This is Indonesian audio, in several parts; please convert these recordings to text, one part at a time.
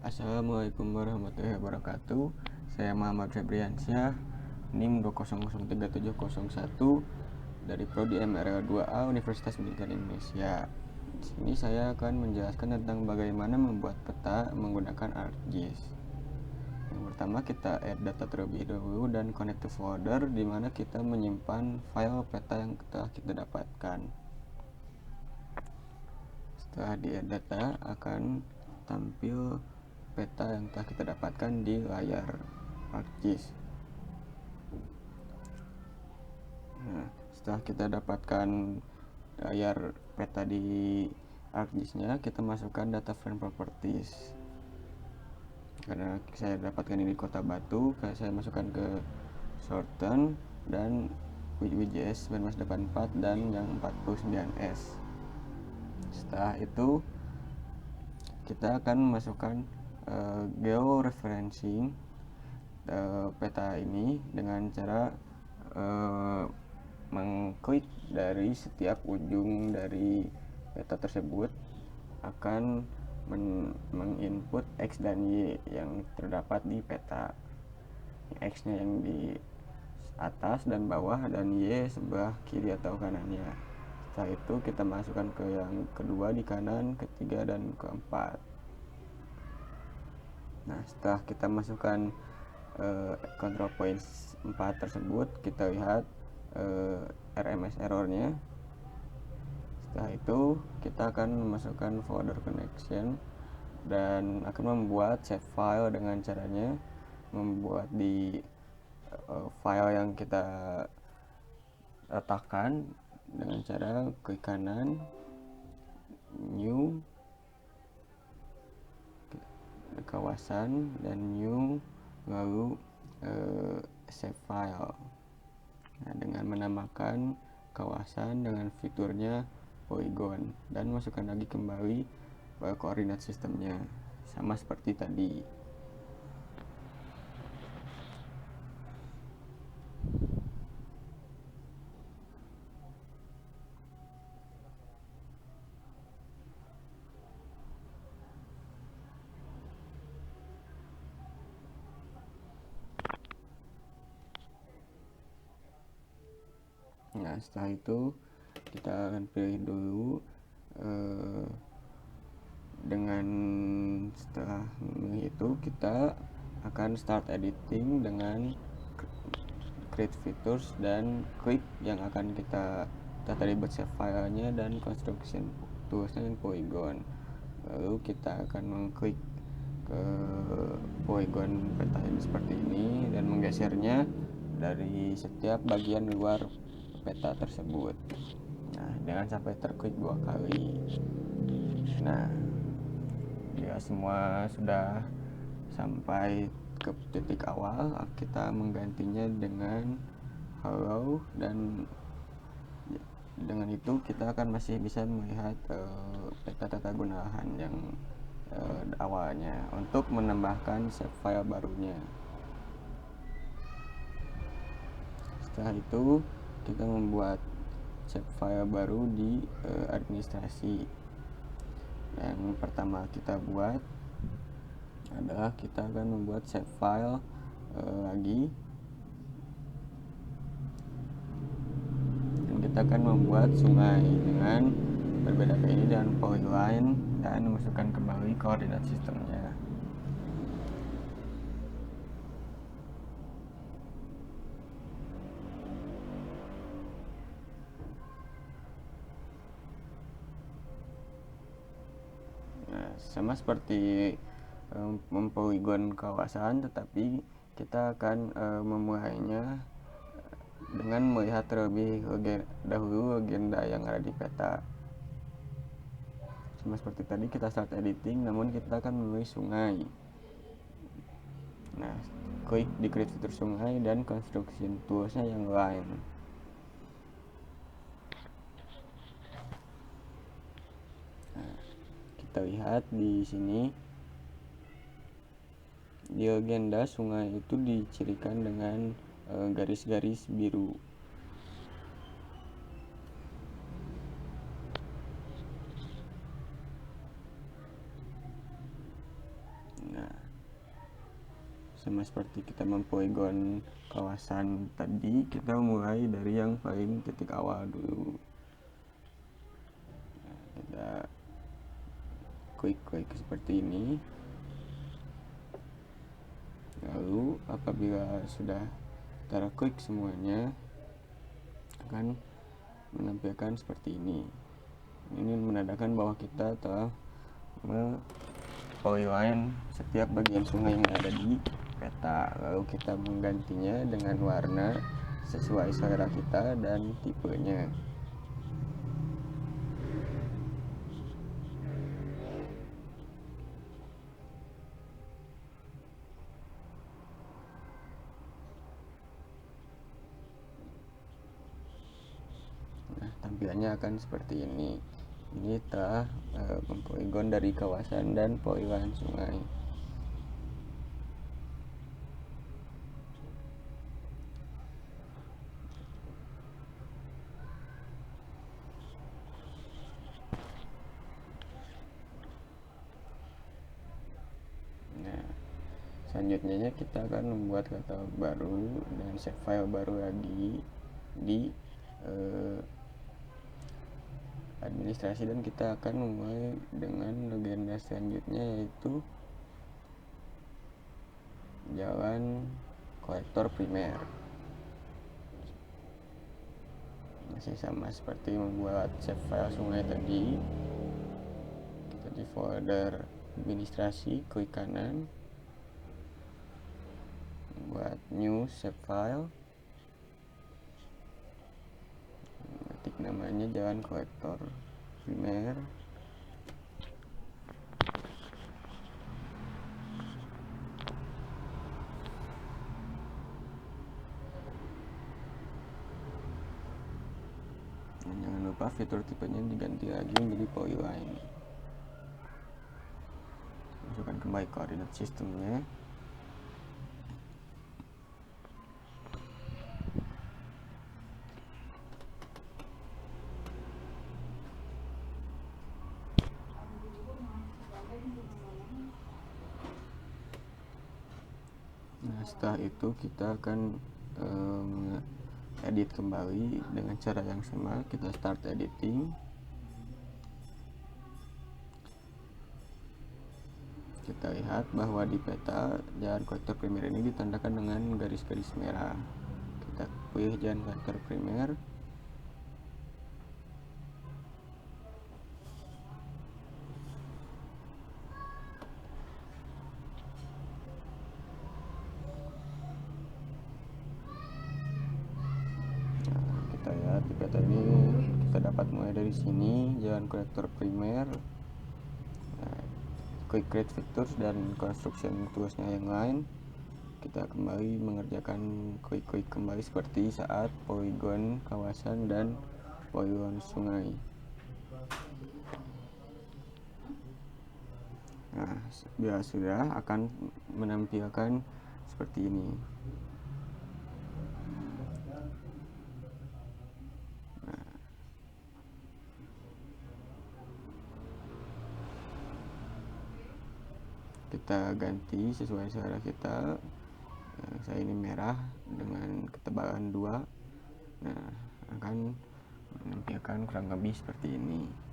Assalamualaikum warahmatullahi wabarakatuh. Saya Muhammad Febriansyah, NIM 2003701 dari Prodi MRL 2A Universitas Pendidikan Indonesia. Di sini saya akan menjelaskan tentang bagaimana membuat peta menggunakan ArcGIS. Yang pertama, kita add data terlebih dahulu dan connect to folder di mana kita menyimpan file peta yang telah kita dapatkan. Setelah di add data, akan tampil peta yang telah kita dapatkan di layar ArcGIS. Nah, setelah kita dapatkan layar peta di ArcGIS-nya, kita masukkan data frame properties. Karena saya dapatkan ini kota Batu, saya masukkan ke shorten dan WJS 1984 dan yang 49S. Setelah itu kita akan masukkan georeferencing peta ini dengan cara mengklik dari setiap ujung dari peta tersebut akan menginput X dan Y yang terdapat di peta. X-nya yang di atas dan bawah dan Y sebelah kiri atau kanannya. Setelah itu kita masukkan ke yang kedua di kanan, ketiga dan keempat. Nah, setelah kita masukkan control points 4 tersebut, kita lihat RMS errornya. Setelah itu kita akan memasukkan folder connection dan akan membuat save file dengan caranya membuat di file yang kita letakkan dengan cara klik kanan, new, kawasan, dan new, lalu save file. Nah, dengan menambahkan kawasan dengan fiturnya polygon dan masukkan lagi kembali koordinat sistemnya sama seperti tadi. Nah, setelah itu kita akan pilih dulu dengan setelah memilih itu kita akan start editing dengan create features dan klik yang akan kita tadi buat save filenya dan construction toolsnya yang polygon. Lalu kita akan mengklik ke polygon peta ini seperti ini dan menggesernya dari setiap bagian luar peta tersebut. Nah, jangan sampai terklik 2 kali. Nah, ya semua sudah sampai ke titik awal, kita menggantinya dengan hello dan dengan itu kita akan masih bisa melihat peta tata guna lahan yang awalnya untuk menambahkan save file barunya. Setelah itu kita membuat save file baru di administrasi. Yang pertama kita buat adalah kita akan membuat save file lagi. Dan kita akan membuat sungai dengan berbeda ini dan polyline dan memasukkan kembali koordinat sistemnya. Nah, sama seperti mempolygon kawasan, tetapi kita akan memulainya dengan melihat terlebih dahulu legenda yang ada di peta. Sama seperti tadi kita start editing, namun kita akan memilih sungai. Nah, klik di create fitur sungai dan construction toolsnya yang lain. Nah, kita lihat di sini di legenda sungai itu dicirikan dengan garis-garis biru. Nah, Sama seperti kita mempolygon kawasan tadi, kita mulai dari yang paling titik awal dulu. Nah, kita klik seperti ini. Lalu apabila sudah terklik semuanya, akan menampilkan seperti ini. Ini menandakan bahwa kita telah polyline setiap bagian sungai yang ada di peta. Lalu kita menggantinya dengan warna sesuai selera kita dan tipenya. Nah, tampilannya akan seperti ini. Ini telah mempolygon dari kawasan dan polyline sungai. Nah, selanjutnya kita akan membuat katalog baru dan save file baru lagi di administrasi, dan kita akan memulai dengan legenda selanjutnya, yaitu jalan kolektor primer. Masih sama seperti membuat save file sungai tadi. Kita di folder administrasi, klik kanan, buat new save file, ketik namanya jalan kolektor primer. Dan jangan lupa fitur tipenya diganti lagi menjadi polyline. Masukkan kembali koordinat sistemnya. Nah, setelah itu kita akan edit kembali dengan cara yang sama. Kita start editing. Kita lihat bahwa di peta jalan kolektor primer ini ditandakan dengan garis-garis merah. Kita pilih jalan kolektor primer. Kita lihat di peta ini kita dapat mulai dari sini jalan kolektor primer. Klik create features dan construction toolsnya yang lain. Kita kembali mengerjakan klik kembali seperti saat polygon kawasan dan polygon sungai. Nah, bila sudah akan menampilkan seperti ini. Kita ganti sesuai selera kita. Saya ini merah dengan ketebalan 2. Nah, akan menampilkan kurang lebih seperti ini.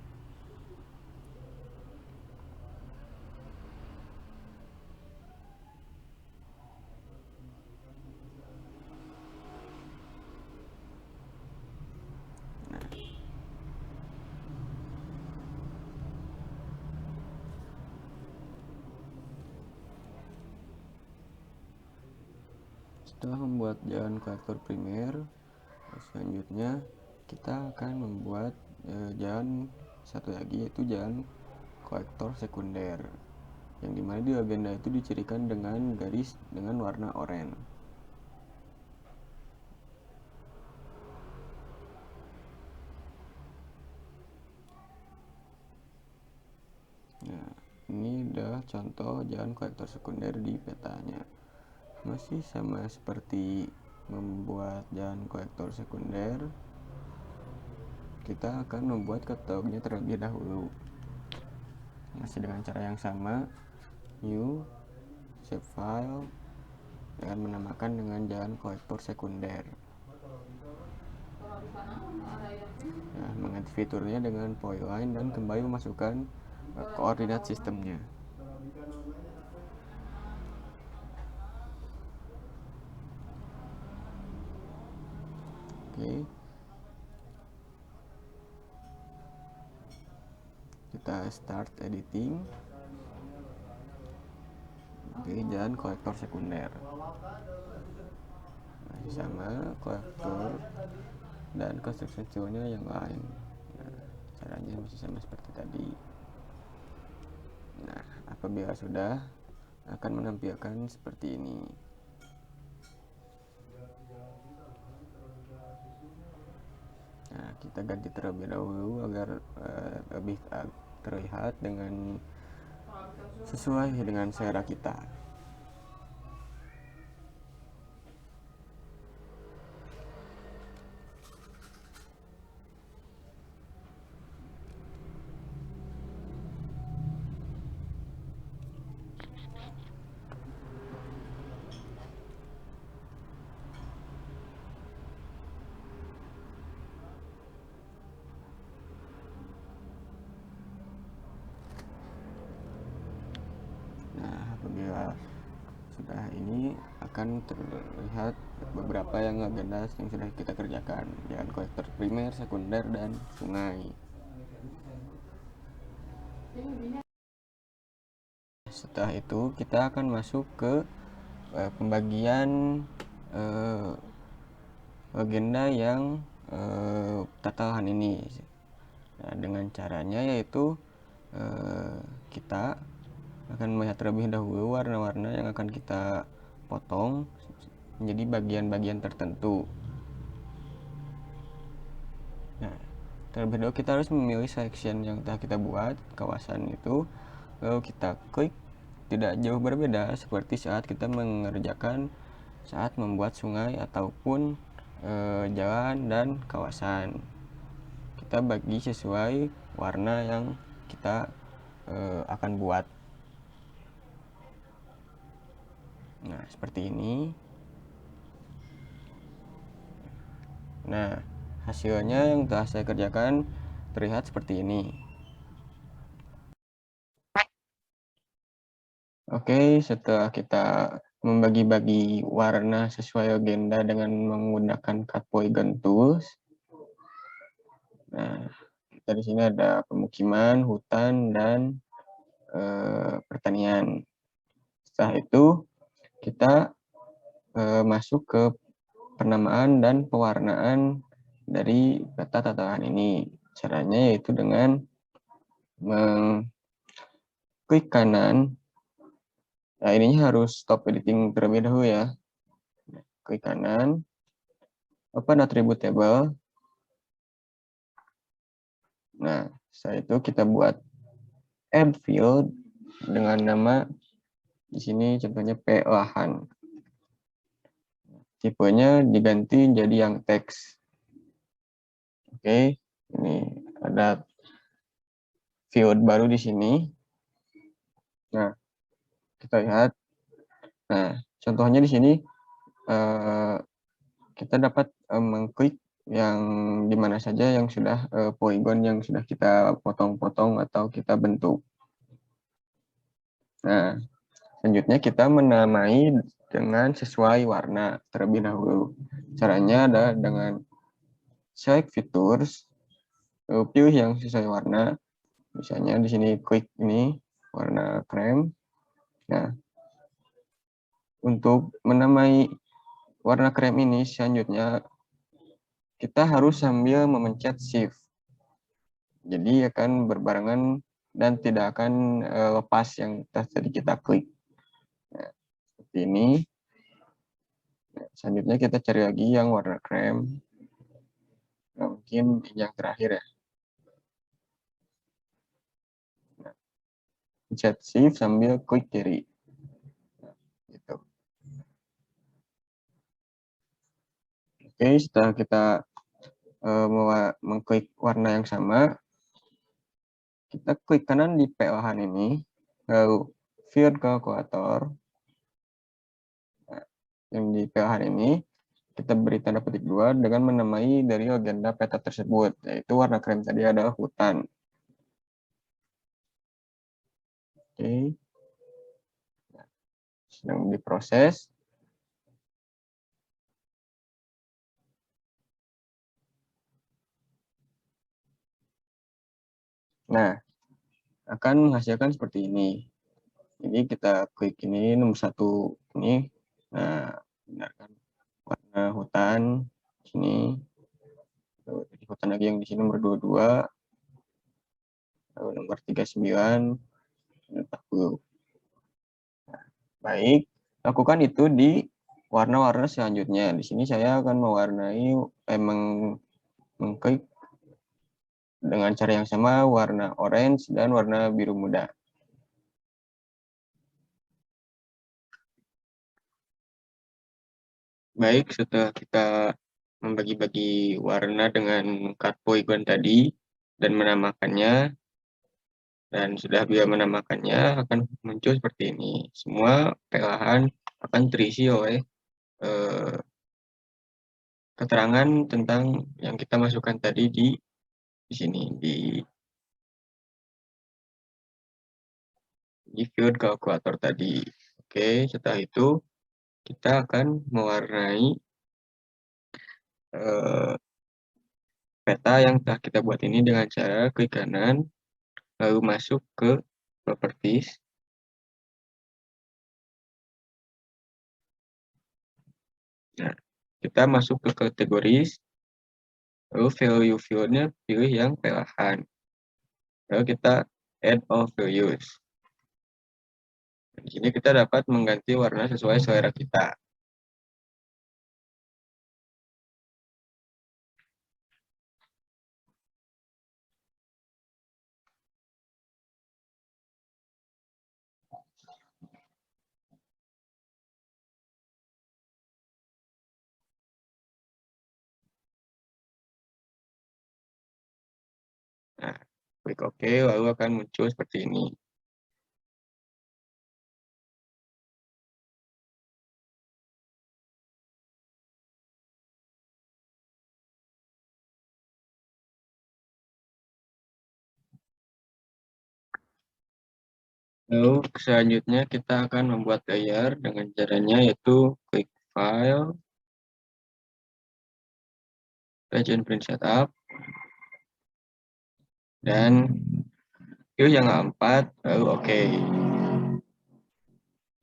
Setelah membuat jalan kolektor primer, selanjutnya kita akan membuat jalan satu lagi, yaitu jalan kolektor sekunder, yang dimana di legenda itu dicirikan dengan garis dengan warna oranye. Nah, ini adalah contoh jalan kolektor sekunder di petanya. Masih sama seperti membuat jalan kolektor sekunder, kita akan membuat katalognya terlebih dahulu. Masih dengan cara yang sama, new, save file, dengan menamakan dengan jalan kolektor sekunder. Nah, mengganti fiturnya dengan polyline dan kembali memasukkan koordinat sistemnya. Oke. Kita start editing. Pilih jalan kolektor sekunder. Masih sama kolektor dan construction toolnya yang lain. Nah, caranya masih sama seperti tadi. Nah, apabila sudah, akan menampilkan seperti ini. Nah, kita ganti terlebih dahulu agar lebih terlihat dengan sesuai dengan selera kita. Nah, apabila sudah ini akan terlihat beberapa yang agenda yang sudah kita kerjakan, jalan kolektor primer, sekunder, dan sungai. Setelah itu kita akan masuk ke pembagian agenda yang tata lahan ini. Nah, dengan caranya yaitu kita akan melihat terlebih dahulu warna-warna yang akan kita potong menjadi bagian-bagian tertentu. Nah, terlebih dahulu kita harus memilih section yang telah kita buat, kawasan itu, lalu kita klik. Tidak jauh berbeda seperti saat kita mengerjakan saat membuat sungai ataupun jalan dan kawasan. Kita bagi sesuai warna yang kita akan buat. Nah, seperti ini. Nah, hasilnya yang telah saya kerjakan terlihat seperti ini. Oke, setelah kita membagi-bagi warna sesuai agenda dengan menggunakan cut polygon tools. Nah, kita di sini ada pemukiman, hutan, dan pertanian. Setelah itu kita masuk ke penamaan dan pewarnaan dari peta tata lahan ini. Caranya yaitu dengan mengklik kanan. Nah, ininya harus stop editing terlebih dahulu ya. Klik kanan, open attribute table. Nah, setelah itu kita buat add field dengan nama di sini contohnya P lahan. Tipenya diganti jadi yang teks. Oke, ini ada field baru di sini. Nah, kita lihat. Nah, contohnya di sini kita dapat mengklik yang dimana saja yang sudah polygon yang sudah kita potong-potong atau kita bentuk. Nah, selanjutnya kita menamai dengan sesuai warna terlebih dahulu. Caranya ada dengan select features, pilih yang sesuai warna. Misalnya di sini klik ini warna krem. Nah, untuk menamai warna krem ini selanjutnya kita harus sambil memencet shift. Jadi akan berbarengan dan tidak akan lepas yang tadi kita klik. Nah, seperti ini. Nah, selanjutnya kita cari lagi yang warna krem. Nah, mungkin yang terakhir ya. Nah, pencet shift sambil klik kiri. Nah, gitu. Oke, setelah kita mengklik warna yang sama, kita klik kanan di P lahan ini, lalu field kalkulator. Nah, yang di pilihan ini, kita beri tanda petik 2 dengan menamai dari legenda peta tersebut, yaitu warna krem tadi adalah hutan. Oke. Sedang diproses. Nah, akan menghasilkan seperti ini. Jadi kita klik ini nomor 1 ini. Nah, benarkan warna hutan sini. Lalu hutan lagi yang di sini nomor 22. Lalu nomor 39. 40. Nah, baik, lakukan itu di warna-warna selanjutnya. Di sini saya akan mewarnai mengklik dengan cara yang sama warna orange dan warna biru muda. Baik, setelah kita membagi-bagi warna dengan cut polygon tadi dan menamakannya, dan sudah bisa menamakannya, akan muncul seperti ini. Semua pelahan akan terisi oleh keterangan tentang yang kita masukkan tadi di sini, di field calculator tadi. Oke, setelah itu kita akan mewarnai peta yang telah kita buat ini dengan cara klik kanan, lalu masuk ke properties. Nah, kita masuk ke kategoris, lalu value field-nya pilih yang pelahan. Lalu kita add all values. Di sini kita dapat mengganti warna sesuai selera kita. Nah, klik OK, lalu akan muncul seperti ini. Lalu selanjutnya kita akan membuat layer dengan caranya yaitu klik File, Region Print Setup, dan view yang A4, lalu OK.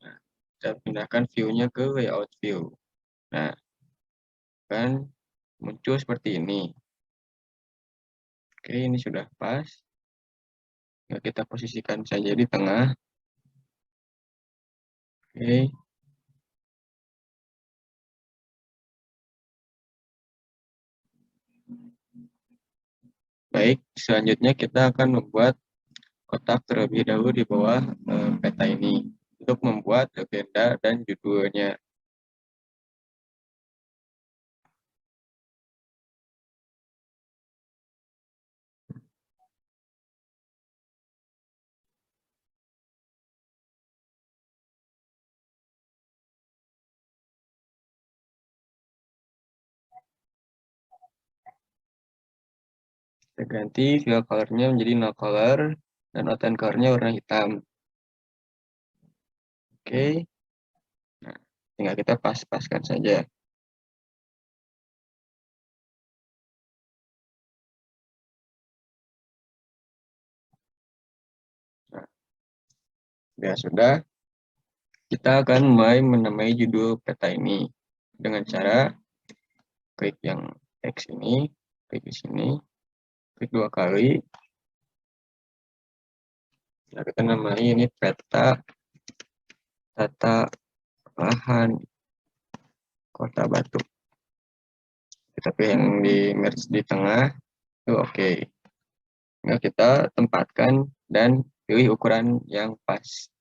Nah, kita pindahkan view-nya ke Layout View. Nah, kan muncul seperti ini. Oke, ini sudah pas. Nah, kita posisikan saja di tengah. Oke. Baik, selanjutnya kita akan membuat kotak terlebih dahulu di bawah peta ini untuk membuat agenda dan judulnya. Kita ganti fill color-nya menjadi no color dan outline color-nya warna hitam. Oke. Nah, tinggal kita pas-paskan saja. Nah, ya sudah, kita akan mulai menamai judul peta ini dengan cara klik yang X ini, klik di sini, klik 2 kali. Nah, kita namai ini peta tata lahan Kota Batu. Kita pilih yang di merge di tengah, itu oke. Nah, kita tempatkan dan pilih ukuran yang pas.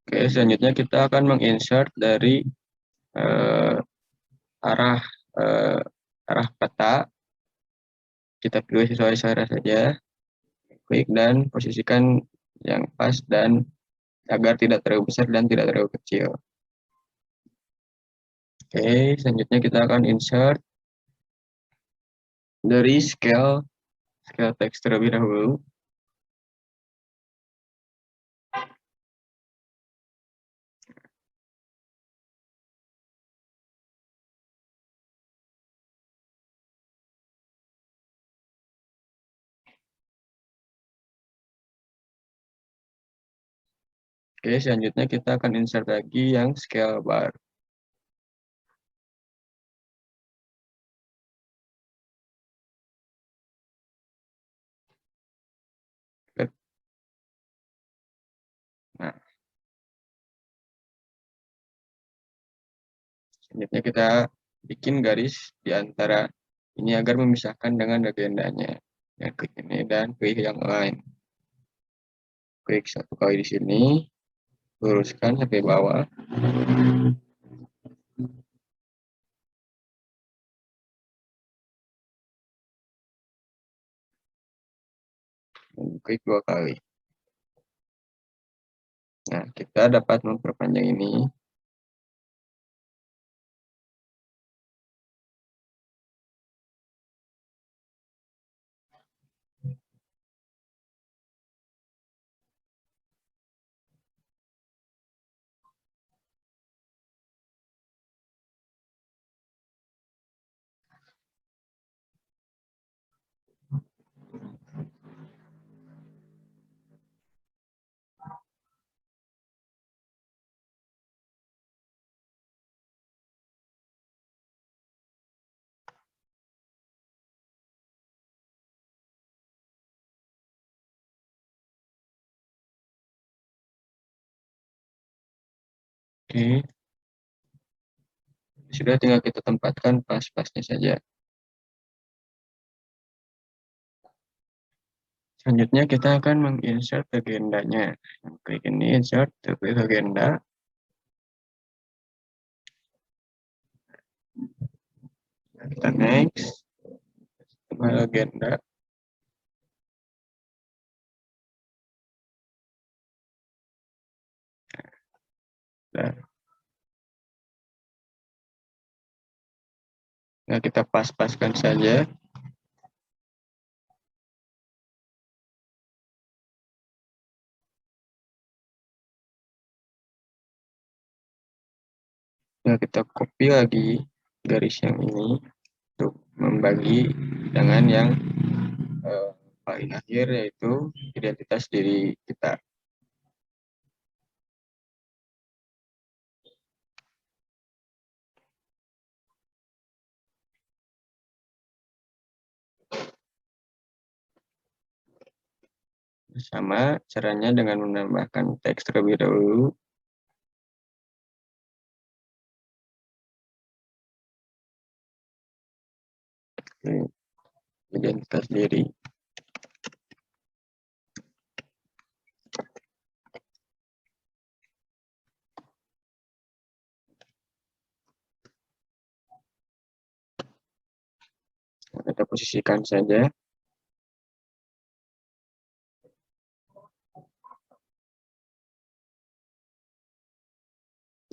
Oke, selanjutnya kita akan menginsert dari eh, arah eh, arah peta. Kita pilih sesuai selera saja, klik dan posisikan yang pas dan agar tidak terlalu besar dan tidak terlalu kecil. Oke, selanjutnya kita akan insert dari scale text terlebih dahulu. Oke, selanjutnya kita akan insert lagi yang scale bar. Nah, selanjutnya kita bikin garis di antara ini agar memisahkan dengan legendanya. Ya, klik ini dan klik yang lain. Klik satu kali di sini, luruskan sampai bawah. Dan klik dua kali. Nah, kita dapat memperpanjang ini. Oke, sudah tinggal kita tempatkan pas-pasnya saja. Selanjutnya kita akan menginsert legendanya. Klik ini insert, klik legenda. Nah, kita next, tambah legenda. Nah, nah kita pas-paskan saja. Nah, kita copy lagi garis yang ini untuk membagi dengan yang paling akhir, yaitu identitas diri kita. Sama caranya dengan menambahkan teks terlebih dahulu. Identitas diri. Kita posisikan saja.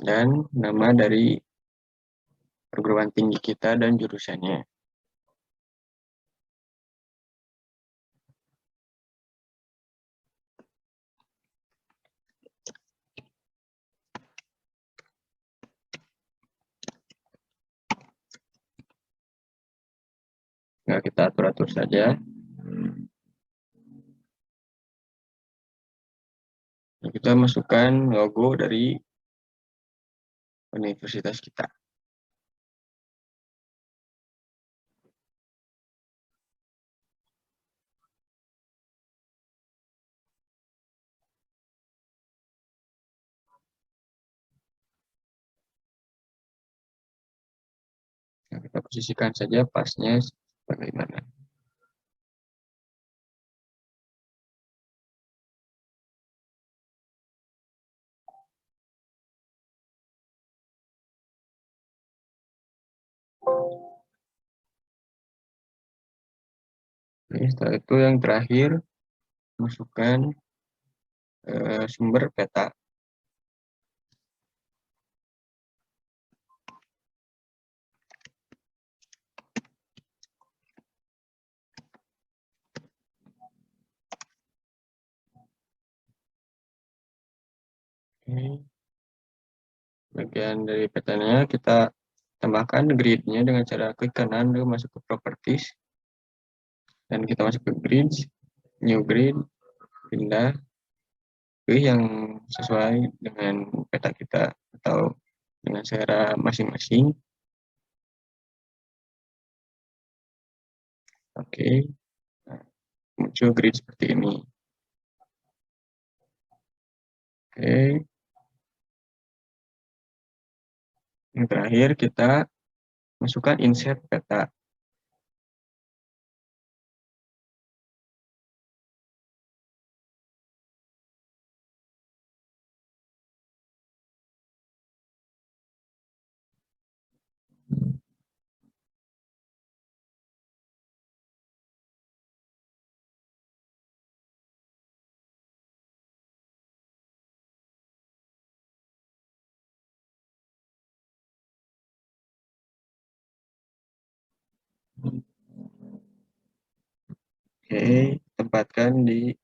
Dan nama dari perguruan tinggi kita dan jurusannya. Nah, kita atur-atur saja. Nah, kita masukkan logo dari universitas kita. Nah, kita posisikan saja pasnya bagaimana. Oke, setelah itu yang terakhir, masukkan sumber peta. Oke. Bagian dari petanya kita tambahkan grid-nya dengan cara klik kanan lalu masuk ke properties dan kita masuk ke grids, new grid, pindah, pilih yang sesuai dengan peta kita atau dengan selera masing-masing. Oke, nah, muncul grid seperti ini. Oke, yang terakhir kita masukkan insert peta. Oke, tempatkan di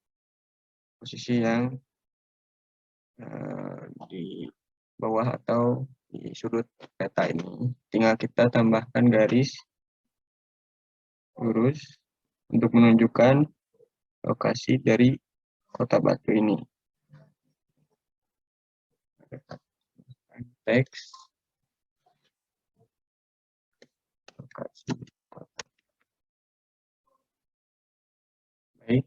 posisi yang di bawah atau di sudut peta ini. Tinggal kita tambahkan garis lurus untuk menunjukkan lokasi dari kota batu ini. Teks lokasi. Baik.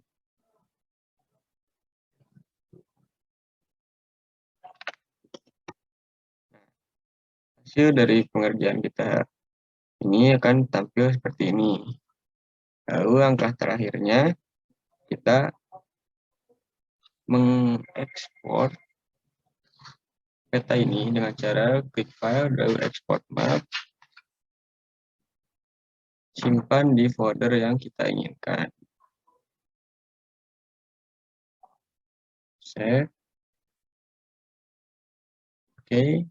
Hasil dari pengerjaan kita ini akan tampil seperti ini. Lalu langkah terakhirnya kita mengekspor peta ini dengan cara klik file lalu export map, simpan di folder yang kita inginkan. Save. Oke.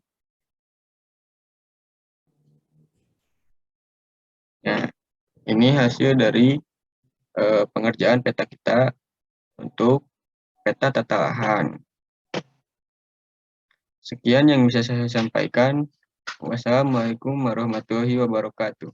Nah, ini hasil dari pengerjaan peta kita untuk peta tata lahan. Sekian yang bisa saya sampaikan. Wassalamualaikum warahmatullahi wabarakatuh.